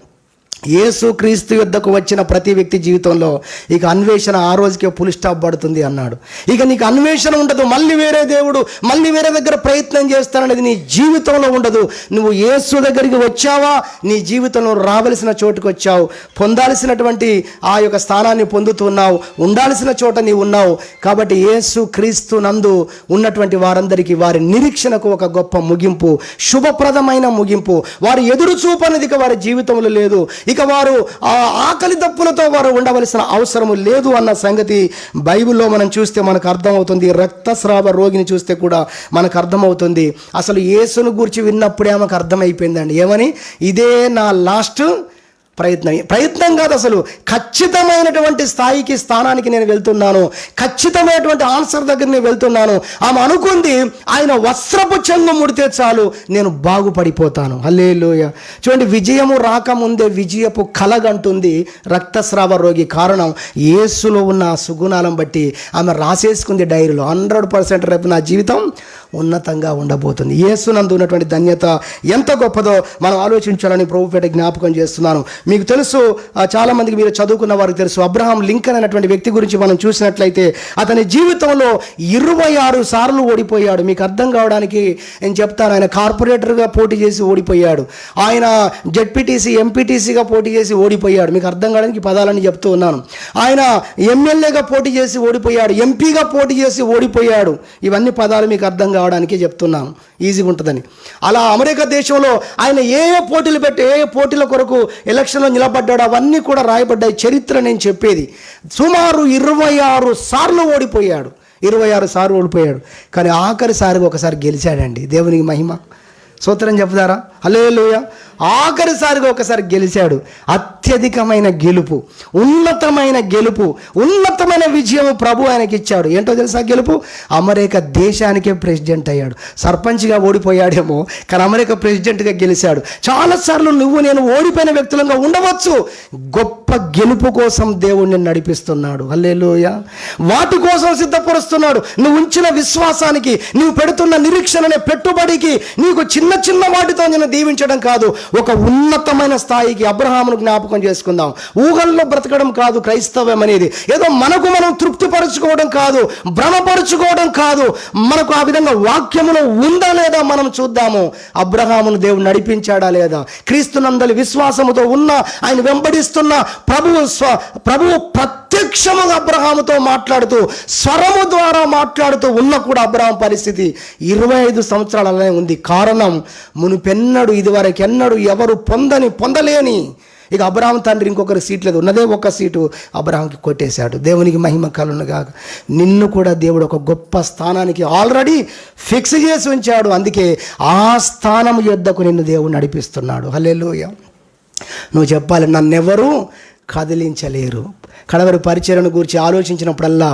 యేసు క్రీస్తు యొద్దకు వచ్చిన ప్రతి వ్యక్తి జీవితంలో ఇక అన్వేషణ ఆ రోజుకే ఫుల్ స్టాప్ పడుతుంది అన్నాడు. ఇక నీకు అన్వేషణ ఉండదు, మళ్ళీ వేరే దేవుడు, మళ్ళీ వేరే దగ్గర ప్రయత్నం చేస్తాననేది నీ జీవితంలో ఉండదు. నువ్వు యేసు దగ్గరికి వచ్చావా, నీ జీవితంలో రావలసిన చోటుకు వచ్చావు, పొందాల్సినటువంటి ఆ యొక్క స్థానాన్ని పొందుతున్నావు, ఉండాల్సిన చోట నీవు ఉన్నావు. కాబట్టి యేసు క్రీస్తు నందు ఉన్నటువంటి వారందరికీ వారి నిరీక్షణకు ఒక గొప్ప ముగింపు, శుభప్రదమైన ముగింపు. వారు ఎదురు చూపనేది ఇక వారి జీవితంలో లేదు. ఇక వారు ఆ ఆకలి దప్పులతో వారు ఉండవలసిన అవసరము లేదు అన్న సంగతి బైబిల్లో మనం చూస్తే మనకు అర్థమవుతుంది. రక్తస్రావ రోగిని చూస్తే కూడా మనకు అర్థమవుతుంది. అసలు యేసును గురించి విన్నప్పుడే ఆమెకు అర్థమైపోయిందండి. ఏమని? ఇదే నా లాస్ట్ ప్రయత్నం కాదు, అసలు ఖచ్చితమైనటువంటి స్థానానికి నేను వెళ్తున్నాను, ఖచ్చితమైనటువంటి ఆన్సర్ దగ్గర నేను వెళ్తున్నాను. ఆమె అనుకుంది, ఆయన వస్త్రపు చెంగు ముడితే చాలు నేను బాగుపడిపోతాను. హల్లెలూయా. చూడండి, విజయము రాకముందే విజయపు కలగంటుంది రక్తస్రావ రోగి. కారణం యేసులో ఉన్న ఆ సుగుణాలను బట్టి ఆమె రాసేసుకుంది డైరీలో, 100% రేపు నా జీవితం ఉన్నతంగా ఉండబోతుంది. యేసునందు ఉన్నటువంటి ధన్యత ఎంత గొప్పదో మనం ఆలోచించాలని ప్రభుపేట జ్ఞాపకం చేస్తున్నాను. మీకు తెలుసు, చాలామందికి మీరు చదువుకున్న వారికి తెలుసు, అబ్రహాం లింకన్ అనేటువంటి వ్యక్తి గురించి మనం చూసినట్లయితే అతని జీవితంలో 26 సార్లు ఓడిపోయాడు. మీకు అర్థం కావడానికి నేను చెప్తాను. ఆయన కార్పొరేటర్గా పోటీ చేసి ఓడిపోయాడు, ఆయన జెడ్పీటీసీ ఎంపీటీసీగా పోటీ చేసి ఓడిపోయాడు. మీకు అర్థం కావడానికి పదాలని చెప్తూ ఉన్నాను. ఆయన ఎమ్మెల్యేగా పోటీ చేసి ఓడిపోయాడు, ఎంపీగా పోటీ చేసి ఓడిపోయాడు. ఇవన్నీ పదాలు మీకు అర్థం కావడానికి చెప్తున్నాను, ఈజీగా ఉంటుందని. అలా అమెరికా దేశంలో ఆయన ఏ పోటీలు పెట్టి ఏ పోటీల కొరకు ఎలక్షన్లో నిలబడ్డాడు అవన్నీ కూడా రాయబడ్డాయి. చరిత్ర నేను చెప్పేది. సుమారు 26 సార్లు ఓడిపోయాడు, 26 సార్లు ఓడిపోయాడు. కానీ ఆఖరిసారిగా ఒకసారి గెలిచాడండి. దేవునికి మహిమ. స్తోత్రం చెప్తారా? హల్లెలూయా. ఆఖరిసారిగా ఒకసారి గెలిచాడు. అత్యధికమైన గెలుపు, ఉన్నతమైన గెలుపు, ఉన్నతమైన విజయం ప్రభు ఆయనకి ఇచ్చాడు. ఏంటో తెలుసా గెలుపు? అమెరికా దేశానికే ప్రెసిడెంట్ అయ్యాడు. సర్పంచ్గా ఓడిపోయాడేమో, కానీ అమెరికా ప్రెసిడెంట్గా గెలిచాడు. చాలాసార్లు నువ్వు నేను ఓడిపోయిన వ్యక్తులంగా ఉండవచ్చు. గొప్ప గెలుపు కోసం దేవుణ్ణి నడిపిస్తున్నాడు. హల్లెలూయా. వాటి కోసం సిద్ధపరుస్తున్నాడు. నువ్వు ఉంచిన విశ్వాసానికి, నువ్వు పెడుతున్న నిరీక్షణనే పెట్టుబడికి, నీకు చిన్న చిన్న వాటితో నేను దీవించడం కాదు, ఒక ఉన్నతమైన స్థాయికి. అబ్రహామును జ్ఞాపకం చేసుకుందాం. ఊహల్లో బ్రతకడం కాదు క్రైస్తవం అనేది. ఏదో మనకు మనం తృప్తిపరచుకోవడం కాదు, భ్రమపరుచుకోవడం కాదు. మనకు ఆ విధంగా వాక్యములో ఉందా లేదా మనం చూద్దాము. అబ్రహామును దేవుడు నడిపించాడా లేదా? క్రీస్తునందలి విశ్వాసముతో ఉన్న, ఆయన వెంబడిస్తున్న ప్రభువు ప్రత్యక్షముగా అబ్రహాముతో మాట్లాడుతూ, స్వరము ద్వారా మాట్లాడుతూ ఉన్న కూడా అబ్రహాం పరిస్థితి 25 సంవత్సరాలు అలానే ఉంది. కారణం, మునుపెన్నడు ఇదివరకెన్నడు ఎవరు పొందలేని. ఇక అబ్రహాం తండ్రి ఇంకొకరి సీట్ లేదు, ఉన్నదే ఒక సీటు అబ్రహాంకి కొట్టేశాడు. దేవునికి మహిమ కలుగునుగాక. నిన్ను కూడా దేవుడు ఒక గొప్ప స్థానానికి ఆల్రెడీ ఫిక్స్ చేసి ఉంచాడు. అందుకే ఆ స్థానం యొద్దకు నిన్ను దేవుడు నడిపిస్తున్నాడు. హల్లెలూయా. నువ్వు చెప్పాలి, నన్నెవరూ కదిలించలేరు. కడవరి పరిచర్యను గురించి ఆలోచించినప్పుడల్లా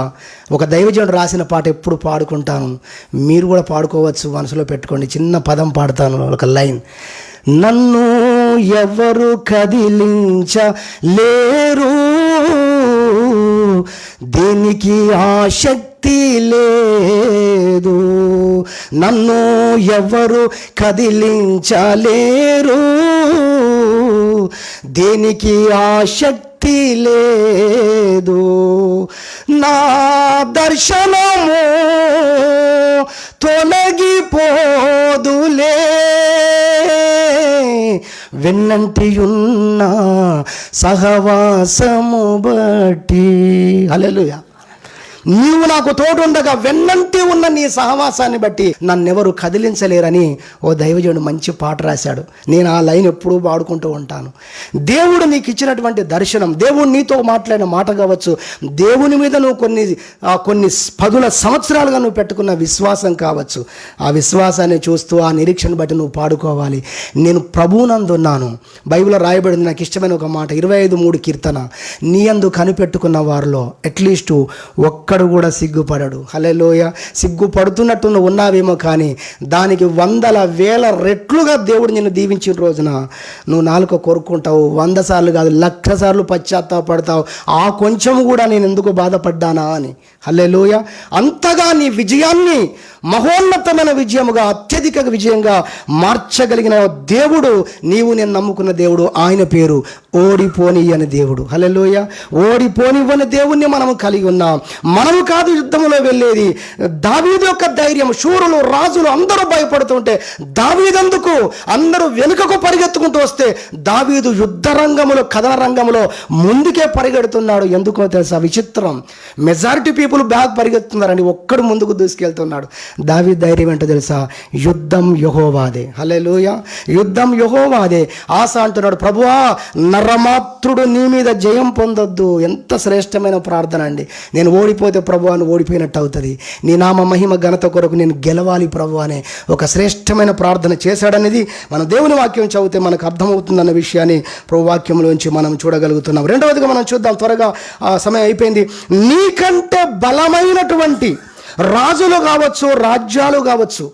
ఒక దైవజనుడు రాసిన పాట ఎప్పుడు పాడుకుంటాను. మీరు కూడా పాడుకోవచ్చు, మనసులో పెట్టుకోండి. చిన్న పదం పాడతాను, ఒక లైన్. నన్ను ఎవరు కదిలించలేరు, దేనికి ఆసక్తి లేదు. నన్ను ఎవరు కదిలించలేరు, దేనికి ఆసక్తి లేదు. నా దర్శనము తొలగిపోదులే, వెన్నంటియున్న సహవాసము బట్టి. హల్లెలూయా. నీవు నాకు తోడుండగా వెన్నంటి ఉన్న నీ సహవాసాన్ని బట్టి నన్నెవరు కదిలించలేరని ఓ దైవజనుడు మంచి పాట రాశాడు. నేను ఆ లైన్ ఎప్పుడూ పాడుకుంటూ ఉంటాను. దేవుడు నీకు ఇచ్చినటువంటి దర్శనం, దేవుడు నీతో మాట్లాడిన మాట కావచ్చు, దేవుని మీద నువ్వు కొన్ని పదుల సంవత్సరాలుగా నువ్వు పెట్టుకున్న విశ్వాసం కావచ్చు. ఆ విశ్వాసాన్ని చూస్తూ ఆ నిరీక్షణ బట్టి నువ్వు పాడుకోవాలి. నేను ప్రభువునందున్నాను. బైబిల్లో రాయబడింది, నాకు ఇష్టమైన ఒక మాట, 25:3 కీర్తన. నీ యందు కనిపెట్టుకున్న వారిలో అట్లీస్ట్ ఒక్కడు కూడా సిగ్గుపడడు. హల్లెలూయా. సిగ్గుపడుతున్నట్టు నువ్వు ఉన్నావేమో, కానీ దానికి 100,000 రెట్లుగా దేవుడు నిన్ను దీవించిన రోజున నువ్వు నాలుక కొరుక్కుంటావు. 100 సార్లు కాదు, 1,00,000 సార్లు పశ్చాత్తాపడతావు. ఆ కొంచెం కూడా నేను ఎందుకు బాధపడ్డానా అని. హల్లెలూయా. అంతగా నీ విజయాన్ని మహోన్నతమైన విజయముగా, అత్యధిక విజయంగా మార్చగలిగిన దేవుడు, నీవు నేను నమ్ముకున్న దేవుడు. ఆయన పేరు ఓడిపోనియని దేవుడు. హల్లెలూయా. ఓడిపోనివ్వని దేవుణ్ణి మనము కలిగి ఉన్నాం. మనము కాదు యుద్ధంలో వెళ్ళేది. దావీదు యొక్క ధైర్యం, శూరులు రాజులు అందరూ భయపడుతుంటే దావీదందుకు అందరూ వెనుకకు పరిగెత్తుకుంటూ వస్తే దావీదు యుద్ధ రంగంలో, కథన రంగంలో ముందుకే పరిగెడుతున్నాడు. ఎందుకో తెలుసా? విచిత్రం. మెజారిటీ పీపుల్ బ్యాక్ పరిగెత్తున్నారండి, ఒక్కడు ముందుకు దూసుకెళ్తున్నాడు. దావీదు ధైర్యం ఏంటో తెలుసా? యుద్ధం యెహోవాదే. హల్లెలూయా. యుద్ధం యెహోవాదే. ఆస అంటున్నాడు, ప్రభువా నరమాత్రుడు నీ మీద జయం పొందొద్దు. ఎంత శ్రేష్టమైన ప్రార్థన అండి. నేను ఓడిపోతే ప్రభువా నువ్వు ఓడిపోయినట్టు అవుతుంది. నీ నామ మహిమ ఘనత కొరకు నేను గెలవాలి ప్రభు అనే ఒక శ్రేష్టమైన ప్రార్థన చేశాడనేది మన దేవుని వాక్యం చదివితే మనకు అర్థమవుతుందన్న విషయాన్ని ప్రభు వాక్యంలోంచి మనం చూడగలుగుతున్నాం. రెండవదిగా మనం చూద్దాం, త్వరగా సమయం అయిపోయింది. నీకంటే బలమైనటువంటి రాజులు కావచ్చు, రాజ్యాలు కావచ్చు,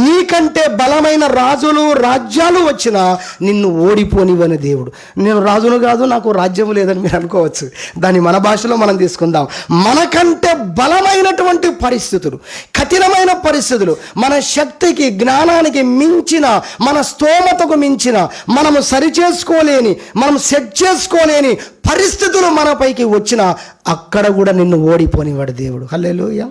నీకంటే బలమైన రాజులు రాజ్యాలు వచ్చినా నిన్ను ఓడిపోనివ్వని దేవుడు. నేను రాజును కాదు, నాకు రాజ్యం లేదని మీరు అనుకోవచ్చు. దాన్ని మన భాషలో మనం తీసుకుందాం. మనకంటే బలమైనటువంటి పరిస్థితులు, కఠినమైన పరిస్థితులు, మన శక్తికి జ్ఞానానికి మించిన, మన స్తోమతకు మించిన, మనము సరిచేసుకోలేని, మనం సెట్ చేసుకోలేని పరిస్థితులు మనపైకి వచ్చినా అక్కడ కూడా నిన్ను ఓడిపోనివాడు దేవుడు. హల్లెలూయా.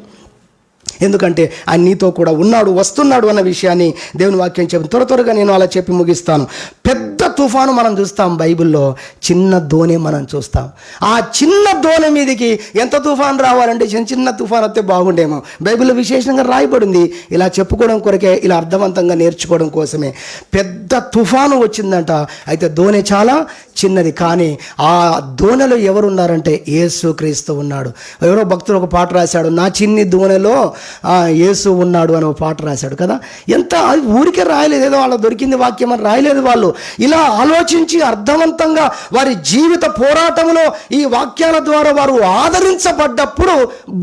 ఎందుకంటే ఆయన నీతో కూడా ఉన్నాడు, వస్తున్నాడు అన్న విషయాన్ని దేవుని వాక్యం చెప్పి త్వరగా నేను అలా చెప్పి ముగిస్తాను. పెద్ద తుఫాను మనం చూస్తాం బైబిల్లో, చిన్న దోణి మనం చూస్తాం. ఆ చిన్న దోణి మీదకి ఎంత తుఫాను రావాలంటే చిన్న చిన్న తుఫాను వస్తే బాగుండేమో. బైబిల్లో విశేషంగా రాయబడింది. ఇలా చెప్పుకోవడం కొరకే, ఇలా అర్థవంతంగా నేర్చుకోవడం కోసమే. పెద్ద తుఫాను వచ్చిందంట, అయితే దోణి చాలా చిన్నది. కానీ ఆ దోణిలో ఎవరున్నారంటే యేసుక్రీస్తు ఉన్నాడు. ఎవరో భక్తుడు ఒక పాట రాశాడు, నా చిన్ని దోణిలో యేసు ఉన్నాడు అని ఒక పాట రాశాడు కదా. ఎంత అది ఊరికే రాయలేదు, ఏదో వాళ్ళ దొరికింది వాక్యం అని రాయలేదు. వాళ్ళు ఇలా ఆలోచించి అర్థవంతంగా వారి జీవిత పోరాటంలో ఈ వాక్యాల ద్వారా వారు ఆదరించబడ్డప్పుడు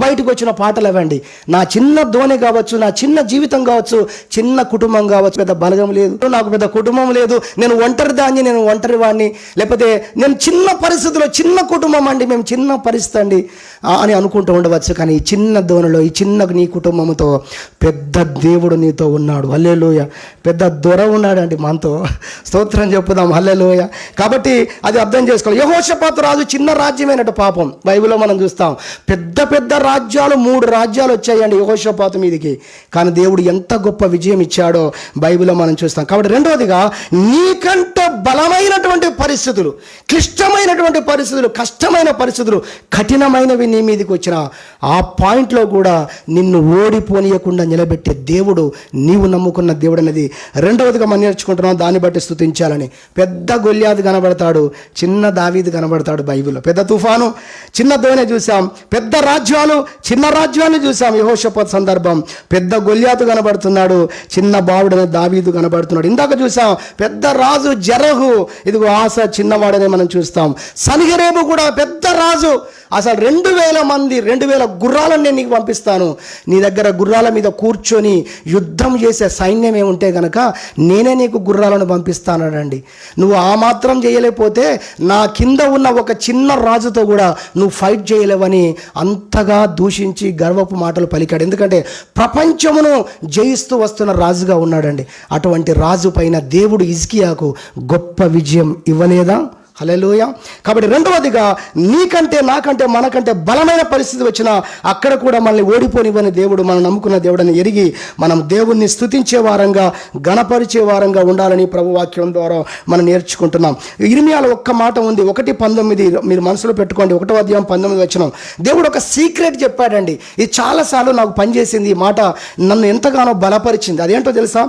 బయటకు వచ్చిన పాటలు అవండి. నా చిన్న దోణి కావచ్చు, నా చిన్న జీవితం కావచ్చు, చిన్న కుటుంబం కావచ్చు, పెద్ద బలగం లేదు, నాకు పెద్ద కుటుంబం లేదు, నేను ఒంటరి దాన్ని, నేను ఒంటరి వాడిని, లేకపోతే నేను చిన్న పరిస్థితిలో, చిన్న కుటుంబం అండి, మేము చిన్న పరిస్థితి అండి అని అనుకుంటూ ఉండవచ్చు. కానీ ఈ చిన్న దోణిలో, ఈ చిన్న నీ కుటుంబంతో పెద్ద దేవుడు నీతో ఉన్నాడు. హల్లెలూయా. పెద్ద దొర ఉన్నాడండి మనతో. స్తోత్రం చెప్పుదాం. హల్లెలూయా. కాబట్టి అది అర్థం చేసుకోవాలి. యెహోషాపాతు రాజు చిన్న రాజ్యమైనట్టు పాపం బైబిల్లో మనం చూస్తాం. పెద్ద పెద్ద రాజ్యాలు, 3 రాజ్యాలు వచ్చాయండి యెహోషాపాతు మీదికి. కానీ దేవుడు ఎంత గొప్ప విజయం ఇచ్చాడో బైబిల్లో మనం చూస్తాం. కాబట్టి రెండవదిగా, నీకంటే బలమైనటువంటి పరిస్థితులు, క్లిష్టమైనటువంటి పరిస్థితులు, కష్టమైన పరిస్థితులు, కఠినమైనవి నీ మీదకి వచ్చిన ఆ పాయింట్లో కూడా నిన్ను ఓడిపోనీయకుండా నిలబెట్టే దేవుడు నీవు నమ్ముకున్న దేవుడు అనేది రెండవదిగా మనం నేర్చుకుంటున్నాం. దాన్ని బట్టి స్తుతించాలని. పెద్ద గొల్యాతు కనబడతాడు, చిన్న దావీదు కనబడతాడు బైబిల్లో. పెద్ద తుఫాను, చిన్న దోణి చూసాం. పెద్ద రాజ్యాలు, చిన్న రాజ్యాన్ని చూసాం. యెహోషాపాతు సందర్భం, పెద్ద గొల్యాతు కనబడుతున్నాడు, చిన్న బావుడనే దావీదు కనబడుతున్నాడు. ఇందాక చూసాం పెద్ద రాజు జరహు, ఇదిగో ఆస చిన్నవాడనే మనం చూస్తాం. సన్హెరీబు కూడా పెద్ద రాజు. అసలు 2000 మంది, 2000 గుర్రాలను నేను నీకు పంపిస్తాను, నీ దగ్గర గుర్రాల మీద కూర్చొని యుద్ధం చేసే సైన్యం ఏముంటే కనుక నేనే నీకు గుర్రాలను పంపిస్తానండి. నువ్వు ఆ మాత్రం చేయలేకపోతే నా కింద ఉన్న ఒక చిన్న రాజుతో కూడా నువ్వు ఫైట్ చేయలేవని అంతగా దూషించి గర్వపు మాటలు పలికాడు. ఎందుకంటే ప్రపంచమును జయిస్తూ వస్తున్న రాజుగా ఉన్నాడండి. అటువంటి రాజు పైన దేవుడు హిజ్కియాకు గొప్ప విజయం ఇవ్వలేదా? హల్లెలూయా. కాబట్టి రెండవదిగా, నీకంటే, నాకంటే, మనకంటే బలమైన పరిస్థితి వచ్చినా అక్కడ కూడా మనల్ని ఓడిపోనివ్వని దేవుడు, మనం నమ్ముకున్న దేవుడని ఎరిగి మనం దేవుణ్ణి స్తుతించే వారంగా, గణపరిచే వారంగా ఉండాలని ప్రభు వాక్యం ద్వారా మనం నేర్చుకుంటున్నాం. ఇర్మియాలో ఒక్క మాట ఉంది, 1:19 మీరు మనసులో పెట్టుకోండి. 1వ అధ్యాయం 19 వచనం. దేవుడు ఒక సీక్రెట్ చెప్పాడండి. ఇది చాలాసార్లు నాకు పనిచేసింది. ఈ మాట నన్ను ఎంతగానో బలపరిచింది. అదేంటో తెలుసా?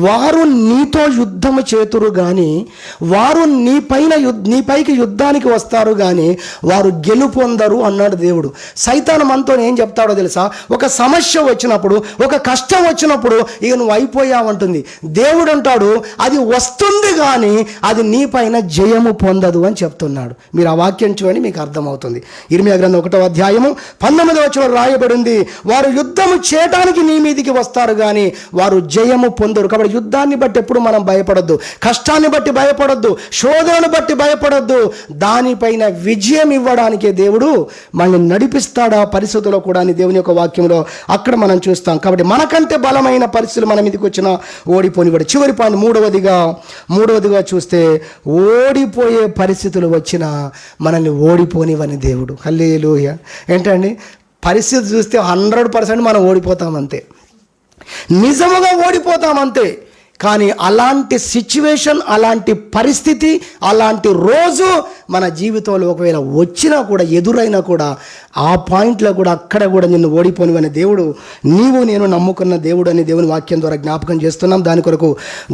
వారు నీతో యుద్ధము చేతురు కానీ వారు నీపైకి యుద్ధానికి వస్తారు కానీ వారు గెలుపొందరు అన్నాడు దేవుడు. సైతాను మనతో ఏం చెప్తాడో తెలుసా? ఒక సమస్య వచ్చినప్పుడు, ఒక కష్టం వచ్చినప్పుడు ఇక నువ్వు అయిపోయావంటుంది. దేవుడు అంటాడు, అది వస్తుంది కానీ అది నీ పైన జయము పొందదు అని చెప్తున్నాడు. మీరు ఆ వాక్యం చూడండి, మీకు అర్థమవుతుంది. ఇర్మియా గ్రంథం 1వ అధ్యాయము 19వ వచనం రాయబడింది, వారు యుద్ధము చేయడానికి నీ మీదికి వస్తారు కానీ వారు జయము పొందరు. కాబట్టి యుద్ధాన్ని బట్టి ఎప్పుడు మనం భయపడొద్దు, కష్టాన్ని బట్టి భయపడొద్దు, శోధనను బట్టి భయపడొద్దు. దానిపైన విజయం ఇవ్వడానికే దేవుడు మనల్ని నడిపిస్తాడు ఆ పరిస్థితుల్లో కూడా అని దేవుని యొక్క వాక్యంలో అక్కడ మనం చూస్తాం. కాబట్టి మనకంటే బలమైన పరిస్థితులు మన మీదకి వచ్చిన ఓడిపోనివాడు. చివరి పాయింట్ మూడవదిగా చూస్తే, ఓడిపోయే పరిస్థితులు వచ్చినా మనల్ని ఓడిపోనివని దేవుడు. హల్లెలూయా. ఏంటండి, పరిస్థితి చూస్తే 100% మనం ఓడిపోతామంతే, నిజముగా ఓడిపోతామంతే. కానీ అలాంటి సిచ్యువేషన్, అలాంటి పరిస్థితి, అలాంటి రోజు మన జీవితంలో ఒకవేళ వచ్చినా కూడా, ఎదురైనా కూడా, ఆ పాయింట్లో కూడా అక్కడ కూడా నిన్ను ఓడిపోనివని దేవుడు, నీవు నేను నమ్ముకున్న దేవుడు అని దేవుని వాక్యం ద్వారా జ్ఞాపకం చేస్తున్నాం. దాని కొరకు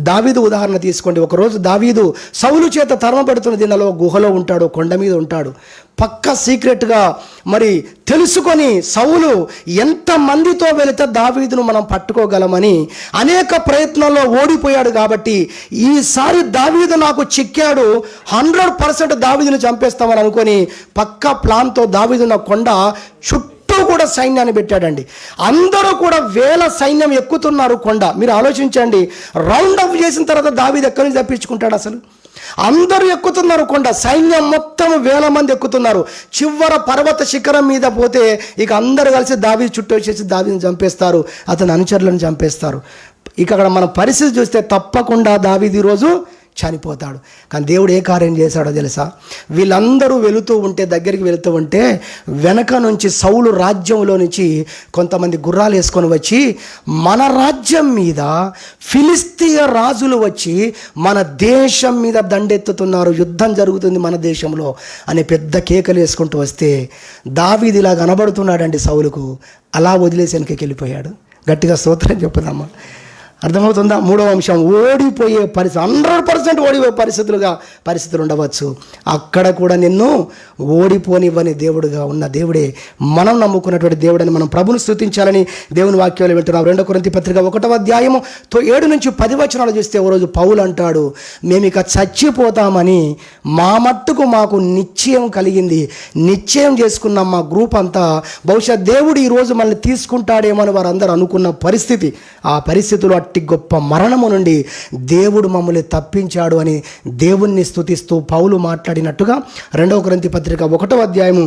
దావీదు ఉదాహరణ తీసుకోండి. ఒకరోజు దావీదు సౌలు చేత తరమబడుతున్న దినాలో గుహలో ఉంటాడు, కొండ మీద ఉంటాడు. పక్క సీక్రెట్గా మరి తెలుసుకొని సౌలు ఎంతమందితో వెళితే దావీదును మనం పట్టుకోగలమని అనేక ప్రయత్నాల్లో ఓడిపోయాడు. కాబట్టి ఈసారి దావీదు నాకు చిక్కాడు, 100% దావీదును చంపేస్తామని అనుకొని పక్క ప్లాన్తో దావీదున్న కొండ చుట్టూ కూడా సైన్యాన్ని పెట్టాడండి. అందరూ కూడా 1000 సైన్యం ఎక్కుతున్నారు కొండ. మీరు ఆలోచించండి, రౌండ్ అప్ చేసిన తర్వాత దావీదు ఎక్కడి నుంచి తప్పించుకుంటాడు? అసలు అందరూ ఎక్కుతున్నారు కొండ, సైన్యం మొత్తం 1000 మంది ఎక్కుతున్నారు. చివర పర్వత శిఖరం మీద పోతే ఇక అందరూ కలిసి దావీదు చుట్టూ వచ్చేసి దావీదుని చంపేస్తారు, అతని అనుచరులను చంపేస్తారు. ఇక అక్కడ మన పరిస్థితి చూస్తే తప్పకుండా దావీదు ఈరోజు చనిపోతాడు. కానీ దేవుడు ఏ కార్యం చేశాడో తెలుసా? వీళ్ళందరూ దగ్గరికి వెళుతూ ఉంటే వెనక నుంచి సౌలు రాజ్యంలో నుంచి కొంతమంది గుర్రాలు వేసుకొని వచ్చి మన రాజ్యం మీద ఫిలిస్తీయ రాజులు వచ్చి మన దేశం మీద దండెత్తుతున్నారు, యుద్ధం జరుగుతుంది మన దేశంలో అని పెద్ద కేకలు వేసుకుంటూ వస్తే దావీదు ఇలా కనబడుతున్నాడండి సౌలుకు. అలా వదిలేసి వెనక్కి వెళ్ళిపోయాడు. గట్టిగా స్తోత్రం చెప్పుదామా? అర్థమవుతుందా? మూడవ అంశం, ఓడిపోయే పరిస్థితి, 100% ఓడిపోయే పరిస్థితులు ఉండవచ్చు. అక్కడ కూడా నిన్ను ఓడిపోనివ్వని దేవుడుగా ఉన్న దేవుడే మనం నమ్ముకున్నటువంటి దేవుడని మనం ప్రభుని స్తుతించాలని దేవుని వాక్యాలు వింటున్నాం. 2 కొరింథీ పత్రిక 1వ అధ్యాయము 7 నుంచి 10 వచనాలు చూస్తే ఓ రోజు పౌలు అంటాడు, మేము ఇక చచ్చిపోతామని మా మట్టుకు మాకు నిశ్చయం కలిగింది, నిశ్చయం చేసుకున్నాం మా గ్రూప్ అంతా. బహుశా దేవుడు ఈరోజు మనల్ని తీసుకుంటాడేమో అని వారందరూ అనుకున్న పరిస్థితి. ఆ పరిస్థితులు అట్టి గొప్ప మరణము నుండి దేవుడు మమ్మల్ని తప్పించాడు అని దేవుణ్ణి స్తుతిస్తూ పౌలు మాట్లాడినట్టుగా 2 కొరింథీ పత్రిక 1వ అధ్యాయము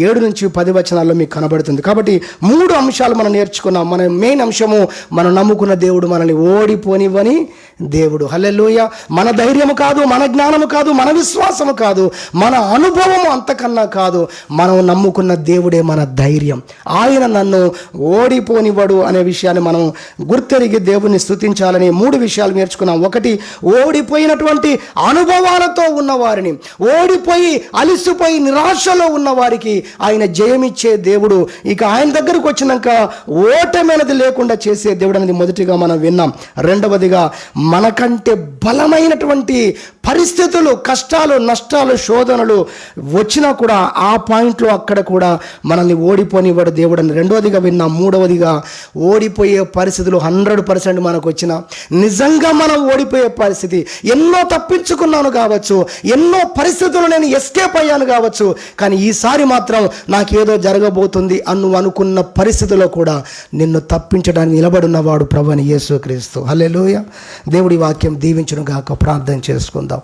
7 నుంచి 10 వచనాల్లో మీకు కనబడుతుంది. కాబట్టి 3 అంశాలు మనం నేర్చుకున్నాం. మన మెయిన్ అంశము, మనం నమ్ముకున్న దేవుడు మనల్ని ఓడిపోనివ్వని దేవుడు. హల్లెలూయా. మన ధైర్యము కాదు, మన జ్ఞానము కాదు, మన విశ్వాసము కాదు, మన అనుభవము అంతకన్నా కాదు, మనం నమ్ముకున్న దేవుడే మన ధైర్యం. ఆయన నన్ను ఓడిపోనివ్వడు అనే విషయాన్ని మనం గుర్తెరిగి దేవుణ్ణి స్తుతించాలని 3 విషయాలు నేర్చుకున్నాం. 1, ఓడిపోయినటువంటి అనుభవాలతో ఉన్నవారిని, ఓడిపోయి అలిసిపోయి నిరాశలో ఉన్న వారికి ఆయన జయమిచ్చే దేవుడు. ఇక ఆయన దగ్గరకు వచ్చినాక ఓటమైనది లేకుండా చేసే దేవుడు అనేది మొదటిగా మనం విన్నాం. రెండవదిగా, మనకంటే బలమైనటువంటి పరిస్థితులు, కష్టాలు, నష్టాలు, శోధనలు వచ్చినా కూడా ఆ పాయింట్లో అక్కడ కూడా మనల్ని ఓడిపోనివ్వడు దేవుడు అని రెండవదిగా విన్నాం. మూడవదిగా, ఓడిపోయే పరిస్థితులు 100% మనకు వచ్చిన, నిజంగా మనం ఓడిపోయే పరిస్థితి, ఎన్నో తప్పించుకున్నాను కావచ్చు, ఎన్నో పరిస్థితులు నేను ఎస్కేప్ అయ్యాను కావచ్చు, కానీ ఈసారి మాత్రం నాకేదో జరగబోతుంది నువ్వు అనుకున్న పరిస్థితిలో కూడా నిన్ను తప్పించడానికి నిలబడున్నవాడు ప్రభువైన యేసుక్రీస్తు. హల్లెలూయా. దేవుడి వాక్యం దీవించును గాక. ప్రార్థన చేసుకుందాం.